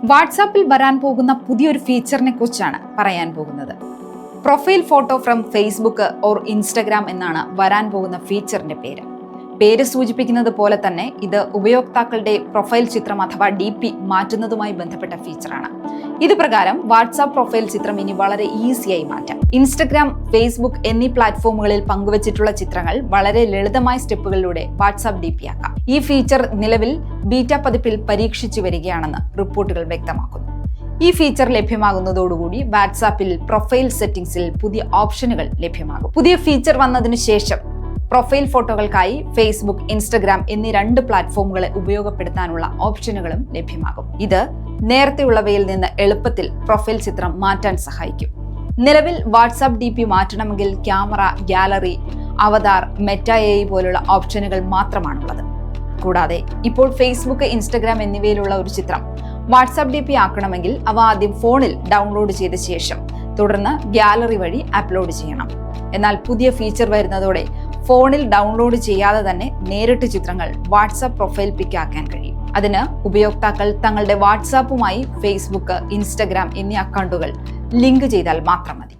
വാട്സാപ്പിൽ വരാൻ പോകുന്ന പുതിയൊരു ഫീച്ചറിനെ കുറിച്ചാണ് പറയാൻ പോകുന്നത്. Profile photo from Facebook or Instagram എന്നാണ് വരാൻ പോകുന്ന ഫീച്ചറിന്റെ പേര് സൂചിപ്പിക്കുന്നത് പോലെ തന്നെ ഇത് ഉപയോക്താക്കളുടെ പ്രൊഫൈൽ ചിത്രം അഥവാ DP മാറ്റുന്നതുമായി ബന്ധപ്പെട്ട ഫീച്ചറാണ്. ഇത് പ്രകാരം വാട്സാപ്പ് പ്രൊഫൈൽ ചിത്രം ഇനി വളരെ ഈസിയായി മാറ്റാം. ഇൻസ്റ്റഗ്രാം, ഫേസ്ബുക്ക് എന്നീ പ്ലാറ്റ്ഫോമുകളിൽ പങ്കുവച്ചിട്ടുള്ള ചിത്രങ്ങൾ വളരെ ലളിതമായ സ്റ്റെപ്പുകളിലൂടെ വാട്സാപ്പ് DP ആക്കാം. ഈ ഫീച്ചർ നിലവിൽ ബീറ്റ പതിപ്പിൽ പരീക്ഷിച്ചു വരികയാണെന്ന് റിപ്പോർട്ടുകൾ വ്യക്തമാക്കുന്നു. ഈ ഫീച്ചർ ലഭ്യമാകുന്നതോടുകൂടി വാട്സാപ്പിൽ പ്രൊഫൈൽ സെറ്റിംഗ്സിൽ പുതിയ ഓപ്ഷനുകൾ ലഭ്യമാകും. പുതിയ ഫീച്ചർ വന്നതിനു ശേഷം പ്രൊഫൈൽ ഫോട്ടോകൾക്കായി ഫേസ്ബുക്ക്, ഇൻസ്റ്റഗ്രാം എന്നീ 2 പ്ലാറ്റ്ഫോമുകളെ ഉപയോഗപ്പെടുത്താനുള്ള ഓപ്ഷനുകളും ലഭ്യമാകും. ഇത് നേരത്തെയുള്ളവയിൽ നിന്ന് എളുപ്പത്തിൽ പ്രൊഫൈൽ ചിത്രം മാറ്റാൻ സഹായിക്കും. നിലവിൽ വാട്സാപ്പ് DP മാറ്റണമെങ്കിൽ ക്യാമറ, ഗാലറി, അവതാർ, മെറ്റ AI പോലുള്ള ഓപ്ഷനുകൾ മാത്രമാണുള്ളത്. കൂടാതെ ഇപ്പോൾ ഫേസ്ബുക്ക്, ഇൻസ്റ്റഗ്രാം എന്നിവയിലുള്ള ഒരു ചിത്രം വാട്സാപ്പ് DP ആക്കണമെങ്കിൽ അവ ആദ്യം ഫോണിൽ ഡൗൺലോഡ് ചെയ്ത ശേഷം തുടർന്ന് ഗാലറി വഴി അപ്ലോഡ് ചെയ്യണം. എന്നാൽ പുതിയ ഫീച്ചർ വരുന്നതോടെ ഫോണിൽ ഡൗൺലോഡ് ചെയ്യാതെ തന്നെ നേരിട്ട് ചിത്രങ്ങൾ വാട്സാപ്പ് പ്രൊഫൈൽ പിക്ക് ആക്കാൻ കഴിയും. അതിന് ഉപയോക്താക്കൾ തങ്ങളുടെ വാട്സാപ്പുമായി ഫേസ്ബുക്ക്, ഇൻസ്റ്റഗ്രാം എന്നീ അക്കൗണ്ടുകൾ ലിങ്ക് ചെയ്താൽ മാത്രം മതി.